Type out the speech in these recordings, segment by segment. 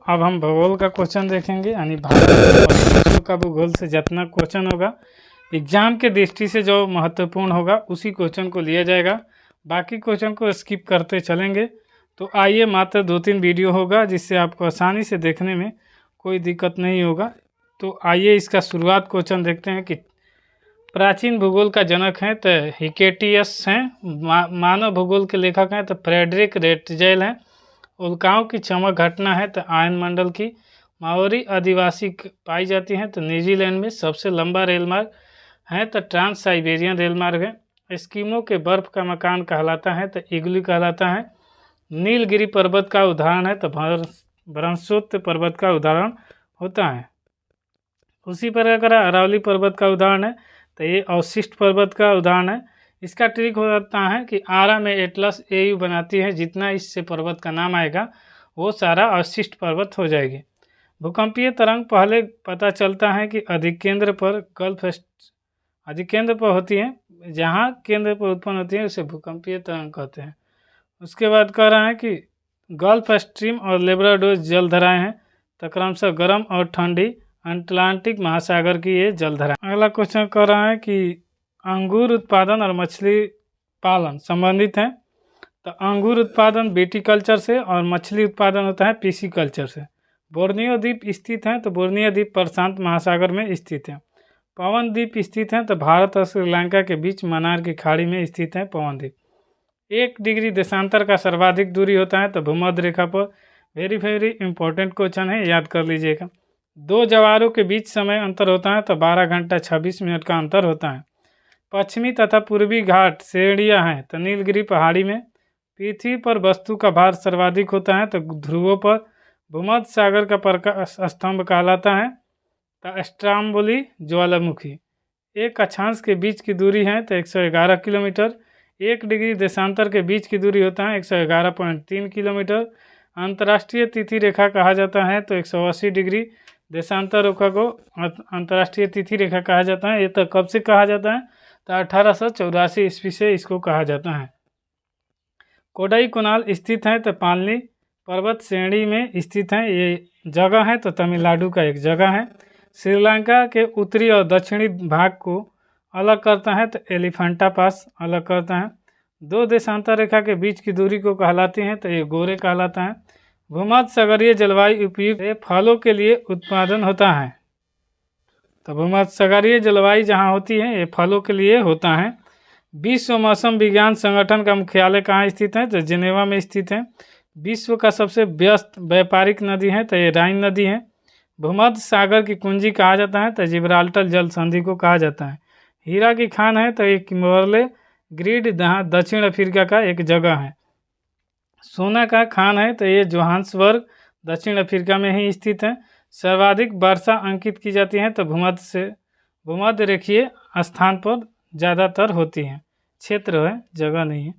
अब हम भूगोल का क्वेश्चन देखेंगे, यानी भारत और विश्व का भूगोल से जितना क्वेश्चन होगा एग्जाम के दृष्टि से जो महत्वपूर्ण होगा उसी क्वेश्चन को लिया जाएगा। बाकी क्वेश्चन को स्किप करते चलेंगे। तो आइए, मात्र 2-3 वीडियो होगा जिससे आपको आसानी से देखने में कोई दिक्कत नहीं होगा। तो आइए इसका शुरुआत क्वेश्चन देखते हैं कि प्राचीन भूगोल का जनक हैं तो हिकेटियस हैं, मानव भूगोल के लेखक हैं तो फ्रेडरिक रेटजेल हैं, उल्काओं की चमक घटना है तो आयनमंडल की, माओरी आदिवासी पाई जाती हैं तो न्यूजीलैंड में, सबसे लंबा रेलमार्ग है तो ट्रांस साइबेरियन रेलमार्ग है, एस्किमो के बर्फ का मकान कहलाता है तो इग्लू कहलाता है, नीलगिरी पर्वत का उदाहरण है तो ब्रह्मोत्तर पर्वत का उदाहरण होता है। उसी प्रकार अरावली पर्वत का उदाहरण है तो ये अवशिष्ट पर्वत का उदाहरण है। इसका ट्रिक हो जाता है कि आरा में एटलस एयू बनाती है, जितना इससे पर्वत का नाम आएगा वो सारा अवशिष्ट पर्वत हो जाएगी। भूकंपीय तरंग पहले पता चलता है कि अधिकेंद्र पर अधिकेंद्र पर होती है, जहाँ केंद्र पर उत्पन्न होती है उसे भूकंपीय तरंग कहते हैं। उसके बाद कह रहा है कि गल्फ स्ट्रीम और लेब्राडोर जलधाराएँ हैं तो क्रमशः गर्म और ठंडी अटलांटिक महासागर की ये जलधाराएँ। अगला क्वेश्चन कह रहा है कि अंगूर उत्पादन और मछली पालन संबंधित हैं तो अंगूर उत्पादन विटीकल्चर से और मछली उत्पादन होता है पिसीकल्चर से। बोर्नियो द्वीप स्थित हैं तो बोर्नियो द्वीप प्रशांत महासागर में स्थित है। पवन द्वीप स्थित हैं तो भारत और श्रीलंका के बीच मन्नार की खाड़ी में स्थित है पवन द्वीप। 1 डिग्री देशांतर का सर्वाधिक दूरी होता है तो भूमध्य रेखा पर। वेरी इंपॉर्टेंट क्वेश्चन है, याद कर लीजिएगा। 2 जवारों के बीच समय अंतर होता है तो 12 घंटा 26 मिनट का अंतर होता है। पश्चिमी तथा पूर्वी घाट श्रेणियाँ हैं तो नीलगिरी पहाड़ी में। पृथ्वी पर वस्तु का भार सर्वाधिक होता है तो ध्रुवों पर। भूमध्य सागर का प्रकाश स्तंभ कहलाता है तो स्ट्राम्बोली ज्वालामुखी। 1 अक्षांश के बीच की दूरी है तो 111 किलोमीटर। 1 डिग्री देशांतर के बीच की दूरी होता है 111.3 किलोमीटर। अंतर्राष्ट्रीय तिथि रेखा कहा जाता है तो 180 डिग्री देशांतर रेखा को अंतर्राष्ट्रीय तिथि रेखा कहा जाता है। ये तो कब से कहा जाता है तो 1884 ईस्वी से इसको कहा जाता है। कोडाई कुनाल स्थित है तो पालनी पर्वत श्रेणी में स्थित है। ये जगह है तो तमिलनाडु का एक जगह है। श्रीलंका के उत्तरी और दक्षिणी भाग को अलग करता है तो एलिफेंटा पास अलग करता है। 2 देशांतर रेखा के बीच की दूरी को कहलाती है तो ये गोरे कहलाता है। भूमध्य सागरीय जलवायु उपयुक्त फलों के लिए उत्पादन होता है तो भूमध्य सागरीय जलवायु जहाँ होती है ये फलों के लिए होता है। विश्व मौसम विज्ञान संगठन का मुख्यालय कहाँ स्थित है तो जिनेवा में स्थित है। विश्व का सबसे व्यस्त व्यापारिक नदी है तो ये राइन नदी है। भूमध्य सागर की कुंजी कहा जाता है तो जिब्राल्टर जल संधि को कहा जाता है। हीरा की खान है तो ये किम्बर्ले ग्रीड दक्षिण अफ्रीका का एक जगह है। सोना का खान है तो ये जोहान्सबर्ग दक्षिण अफ्रीका में ही स्थित है। सर्वाधिक वर्षा अंकित की जाती है तो भूमध्य रेखीय स्थान पर ज़्यादातर होती हैं, क्षेत्र है, जगह नहीं है।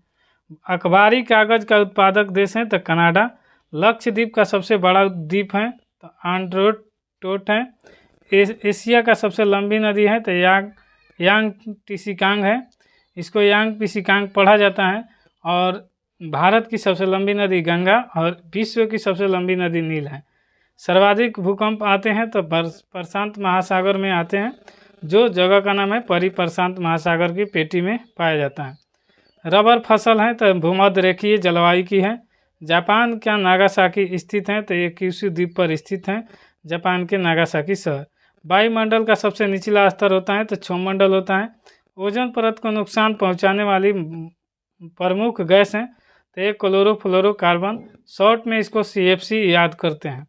अखबारी कागज़ का उत्पादक देश है तो कनाडा। लक्षद्वीप का सबसे बड़ा द्वीप है तो आंड्रोटोट है। एशिया का सबसे लंबी नदी है तो यांग टिसिकांग है, इसको यांग पिसिकांग पढ़ा जाता है। और भारत की सबसे लंबी नदी गंगा और विश्व की सबसे लंबी नदी नील है। सर्वाधिक भूकंप आते हैं तो प्रशांत महासागर में आते हैं, जो जगह का नाम है परिप्रशांत महासागर की पेटी में पाया जाता है। रबर फसल है तो भूमध्य रेखीय जलवायु की है। जापान का नागासाकी स्थित है तो ये क्यूशू द्वीप पर स्थित है, जापान के नागासाकी शहर। वायुमंडल का सबसे निचला स्तर होता है तो क्षोमंडल होता है। ओजोन परत को नुकसान पहुंचाने वाली प्रमुख गैस हैं तो ये क्लोरोफ्लोरोकार्बन, शॉर्ट में इसको CFC याद करते हैं।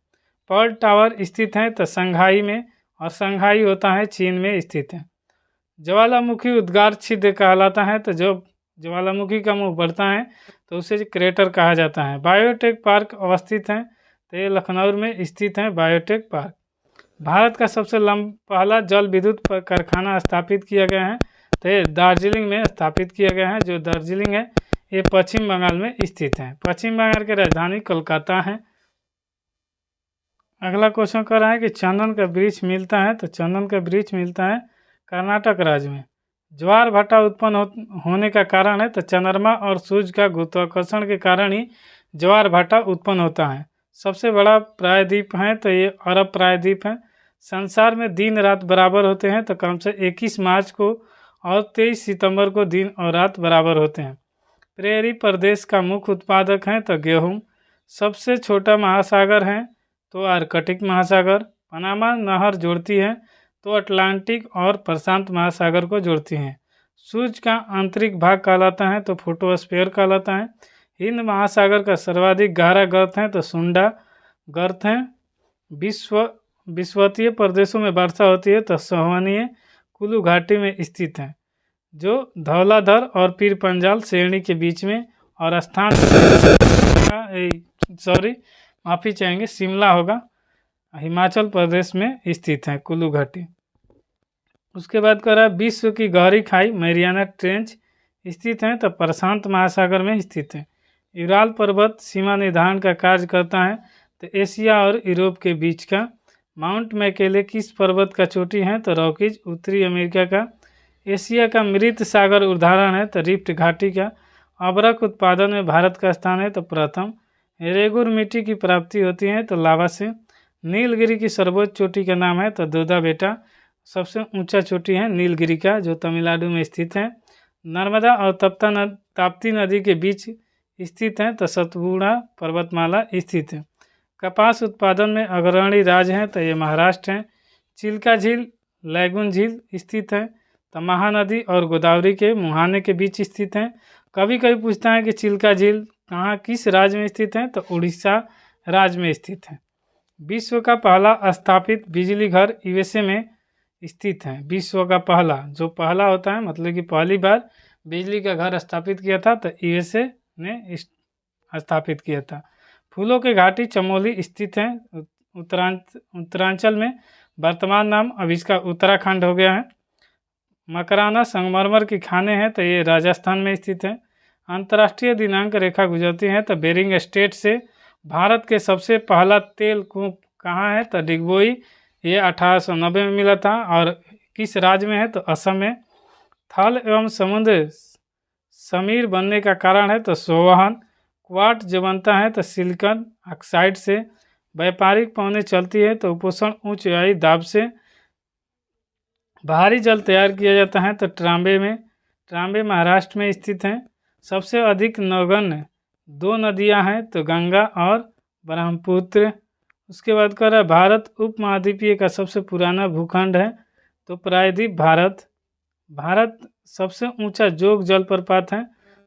पर्ल टावर स्थित है तो संघाई में, और संघाई होता है चीन में स्थित है। ज्वालामुखी उद्गार छिद्र कहलाता है तो जो ज्वालामुखी का मुंह बढ़ता है तो उसे क्रेटर कहा जाता है। बायोटेक पार्क अवस्थित है तो ये लखनऊ में स्थित है बायोटेक पार्क। भारत का सबसे पहला जल विद्युत कारखाना स्थापित किया गया है तो ये दार्जिलिंग में स्थापित किया गया है। जो दार्जिलिंग है ये पश्चिम बंगाल में स्थित है। पश्चिम बंगाल की राजधानी कोलकाता है। अगला क्वेश्चन कर रहा है कि चंदन का वृक्ष मिलता है तो चंदन का वृक्ष मिलता है कर्नाटक राज्य में। ज्वार भाटा उत्पन्न होने का कारण है तो चंद्रमा और सूर्य का गुरुत्वाकर्षण के कारण ही ज्वार भाटा उत्पन्न होता है। सबसे बड़ा प्रायद्वीप है तो ये अरब प्रायद्वीप है। संसार में दिन रात बराबर होते हैं तो क्रम से 21 मार्च को और 23 सितंबर को दिन और रात बराबर होते हैं। प्रेरी प्रदेश का मुख्य उत्पादक है तो गेहूँ। सबसे छोटा महासागर है तो आर्कटिक महासागर। पनामा नहर जोड़ती है तो अटलांटिक और प्रशांत महासागर को जोड़ती हैं। सूर्य का आंतरिक भाग कहलाता है तो फोटोस्फीयर कहलाता है। हिंद महासागर का सर्वाधिक गहरा गर्त है तो सुंडा गर्त है। विश्वतीय प्रदेशों में वर्षा होती है तो सोहनीय कुल्लू घाटी में स्थित है जो धौलाधर और पीर पंजाल श्रेणी के बीच में और स्थान माफ़ी चाहेंगे शिमला होगा, हिमाचल प्रदेश में स्थित है कुल्लू घाटी। उसके बाद कह रहा है विश्व की गहरी खाई मैरियाना ट्रेंच स्थित है तो प्रशांत महासागर में स्थित है। यूराल पर्वत सीमा निर्धारण का कार्य करता है तो एशिया और यूरोप के बीच का। माउंट मैकेले किस पर्वत का चोटी है तो रॉकीज उत्तरी अमेरिका का। एशिया का मृत सागर उदाहरण है तो रिफ्ट घाटी का। अबरख उत्पादन में भारत का स्थान है तो प्रथम। रेगुर मिट्टी की प्राप्ति होती है तो लावा से। नीलगिरी की सर्वोच्च चोटी का नाम है तो दोदा बेटा। सबसे ऊंचा चोटी है नीलगिरी का जो तमिलनाडु में स्थित है। नर्मदा और ताप्ती नदी के बीच स्थित है तो सतपुड़ा पर्वतमाला स्थित है। कपास उत्पादन में अग्रणी राज्य है तो ये महाराष्ट्र है। चिल्का झील लैगून झील स्थित है तो महानदी और गोदावरी के मुहाने के बीच स्थित है। कभी कभी पूछता है कि चिल्का झील कहाँ किस राज्य में स्थित है तो उड़ीसा राज्य में स्थित है। विश्व का पहला स्थापित बिजली घर यूएसए में स्थित है। विश्व का पहला जो पहला होता है मतलब कि पहली बार बिजली का घर स्थापित किया था तो यूएसए ने स्थापित किया था। फूलों की घाटी चमोली स्थित है उत्तरांचल में। वर्तमान नाम अब इसका उत्तराखंड हो गया है। मकराना संगमरमर की खाने हैं तो ये राजस्थान में स्थित है। अंतर्राष्ट्रीय दिनांक रेखा गुजरती है तो बेरिंग स्टेट से। भारत के सबसे पहला तेल कूप कहाँ है तो डिगबोई, ये 1890 में मिला था। और किस राज्य में है तो असम में। थल एवं समुद्र समीर बनने का कारण है तो सोवहन। क्वार्ट्ज जो बनता है तो सिलिकॉन ऑक्साइड से। व्यापारिक पौने चलती है तो उपोषण उच्च वायु दाब से। भारी जल तैयार किया जाता है तो ट्रांबे में। ट्रांबे महाराष्ट्र में स्थित है। सबसे अधिक नौगण्य 2 नदियां हैं तो गंगा और ब्रह्मपुत्र। उसके बाद कह रहा है भारत उपमहाद्वीपीय का सबसे पुराना भूखंड है तो प्रायद्वीप भारत। भारत सबसे ऊंचा जोग जलप्रपात है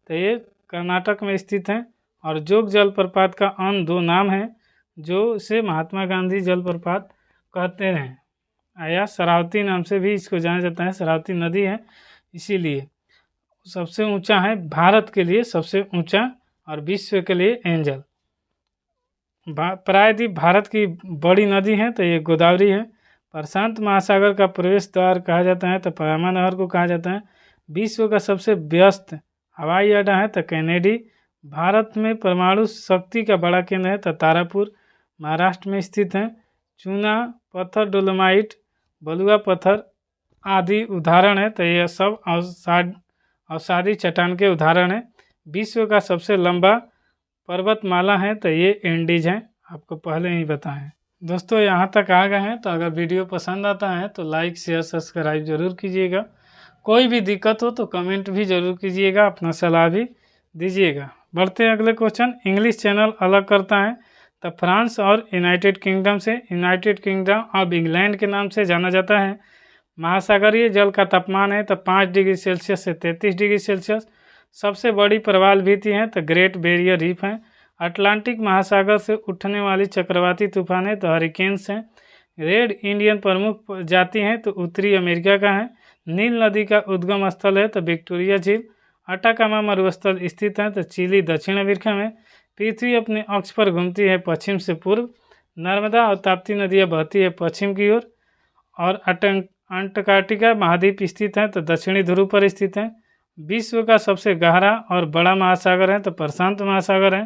तो ये कर्नाटक में स्थित है। और जोग जलप्रपात का अन्य 2 नाम हैं जो इसे महात्मा गांधी जलप्रपात कहते हैं या शरावती नाम से भी इसको जाना जाता है। शरावती नदी है इसीलिए सबसे ऊंचा है भारत के लिए सबसे ऊंचा और विश्व के लिए एंजल। प्रायद्वीप भारत की बड़ी नदी है तो ये गोदावरी है। प्रशांत महासागर का प्रवेश द्वार कहा जाता है तो पनामा नहर को कहा जाता है। विश्व का सबसे व्यस्त हवाई अड्डा है तो कैनेडी। भारत में परमाणु शक्ति का बड़ा केंद्र है तो तारापुर महाराष्ट्र में स्थित है। चूना पत्थर डोलोमाइट बलुआ पत्थर आदि उदाहरण है तो ये सब अवसादी चट्टान के उदाहरण हैं। विश्व का सबसे लंबा पर्वतमाला है तो ये एंडीज है, आपको पहले ही बताएं। दोस्तों यहाँ तक आ गए हैं तो अगर वीडियो पसंद आता है तो लाइक शेयर सब्सक्राइब जरूर कीजिएगा। कोई भी दिक्कत हो तो कमेंट भी जरूर कीजिएगा, अपना सलाह भी दीजिएगा। बढ़ते हैं अगले क्वेश्चन। इंग्लिश चैनल अलग करता है तो फ्रांस और यूनाइटेड किंगडम से। यूनाइटेड किंगडम अब इंग्लैंड के नाम से जाना जाता है। महासागरीय जल का तापमान है तो 5 डिग्री सेल्सियस से 33 डिग्री सेल्सियस। सबसे बड़ी प्रवाल भित्ति है तो ग्रेट बैरियर रीफ है। अटलांटिक महासागर से उठने वाली चक्रवाती तूफान है तो हरिकेन्स हैं। रेड इंडियन प्रमुख जाति हैं तो उत्तरी अमेरिका का है। नील नदी का उद्गम स्थल है तो विक्टोरिया झील। अटाकामा मरुस्थल स्थित है तो चिली दक्षिण अमेरिका में। पृथ्वी अपने अक्ष पर घूमती है पश्चिम से पूर्व। नर्मदा और ताप्ती नदियाँ बहती है पश्चिम की ओर। और अंटार्कटिका महाद्वीप स्थित है तो दक्षिणी ध्रुव पर स्थित है। विश्व का सबसे गहरा और बड़ा महासागर है तो प्रशांत महासागर है।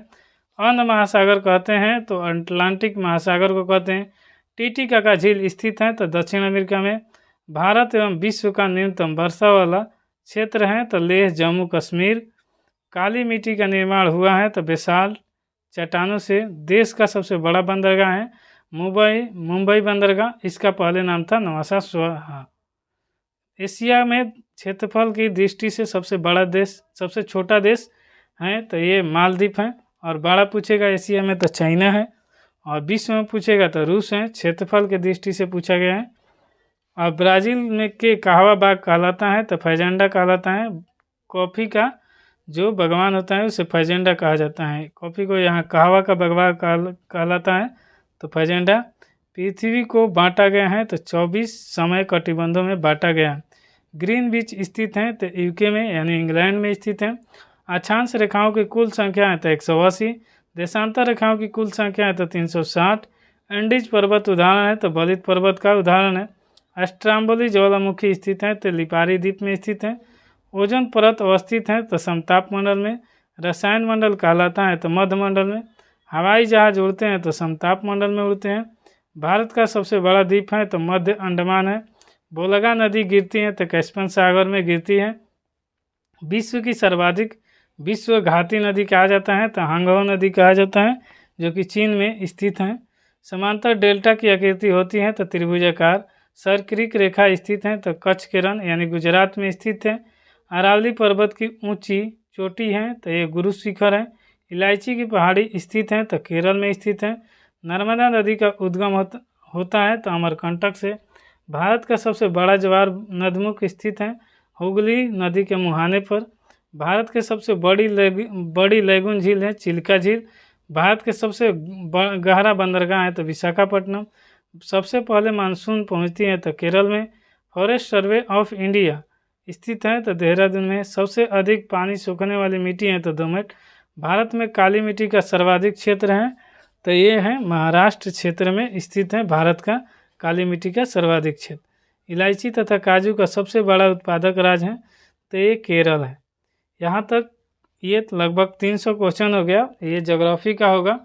अन्य महासागर कहते हैं तो अटलांटिक महासागर को कहते हैं। टीटीकाका झील स्थित है तो दक्षिण अमेरिका में। भारत एवं विश्व का न्यूनतम वर्षा वाला क्षेत्र है तो लेह जम्मू कश्मीर। काली मिट्टी का निर्माण हुआ है तो बेसाल्ट चट्टानों से। देश का सबसे बड़ा बंदरगाह है मुंबई बंदरगाह, इसका पहले नाम था नवासा स्वाहा। एशिया में क्षेत्रफल की दृष्टि से सबसे बड़ा देश, सबसे छोटा देश है तो ये मालदीव है। और बड़ा पूछेगा एशिया में तो चाइना है, और विश्व में पूछेगा तो रूस है, क्षेत्रफल की दृष्टि से पूछा गया है। और ब्राज़ील में के कहवा बाग कहलाता है तो फैजेंडा कहलाता है। कॉफ़ी का जो बागवान होता है उसे फैजेंडा कहा जाता है। कॉफ़ी को यहाँ कहवा का बागवान कहलाता है तो फैजेंडा। पृथ्वी को बांटा गया है तो 24 समय कटिबंधों में बांटा गया है। ग्रीनविच स्थित है तो यूके में यानी इंग्लैंड में स्थित है। अक्षांश रेखाओं की कुल संख्या है तो 180। देशांतर रेखाओं की कुल संख्या है तो 360। एंडीज पर्वत उदाहरण है तो बलित पर्वत का उदाहरण है। अस्ट्राम्बोली ज्वालामुखी स्थित है तो लिपारी द्वीप में स्थित है। ओजोन परत अवस्थित है तो समताप मंडल में। रसायन मंडल कहलाता है तो मध्य मंडल में। हवाई जहाज उड़ते हैं तो समताप मंडल में उड़ते हैं। भारत का सबसे बड़ा द्वीप है तो मध्य अंडमान है। बोलगा नदी गिरती है तो कैस्पियन सागर में गिरती है। विश्व की सर्वाधिक विश्व घाती नदी कहा जाता है तो हांगहो नदी कहा जाता है, जो कि चीन में स्थित है। समांतर डेल्टा की आकृति होती है तो त्रिभुजाकार। सरक्रिक रेखा स्थित है तो कच्छ के रण यानी गुजरात में स्थित है। अरावली पर्वत की ऊंची चोटी है तो ये गुरु शिखर है। इलायची की पहाड़ी स्थित है तो केरल में स्थित है। नर्मदा नदी का उद्गम होता है तो अमरकंटक से। भारत का सबसे बड़ा ज्वार नदमुख स्थित है हुगली नदी के मुहाने पर। भारत के सबसे बड़ी लैगून झील है चिल्का झील। भारत के सबसे गहरा बंदरगाह है तो विशाखापट्टनम। सबसे पहले मानसून पहुंचती है तो केरल में। फॉरेस्ट सर्वे ऑफ इंडिया स्थित है तो देहरादून में। सबसे अधिक पानी सोखने वाली मिट्टी है तो दोमट। भारत में काली मिट्टी का सर्वाधिक क्षेत्र है तो ये है महाराष्ट्र क्षेत्र में स्थित है भारत का काली मिट्टी का सर्वाधिक क्षेत्र। इलायची तथा काजू का सबसे बड़ा उत्पादक राज्य है तो ये केरल है। यहाँ तक ये लगभग 300 क्वेश्चन हो गया। ये ज्योग्राफी का होगा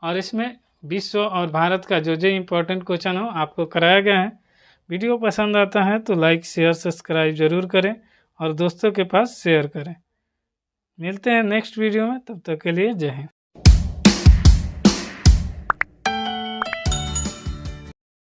और इसमें विश्व और भारत का जो इम्पोर्टेंट क्वेश्चन हो आपको कराया गया है। वीडियो पसंद आता है तो लाइक शेयर सब्सक्राइब ज़रूर करें और दोस्तों के पास शेयर करें। मिलते हैं नेक्स्ट वीडियो में, तब तक के लिए जय हिंद।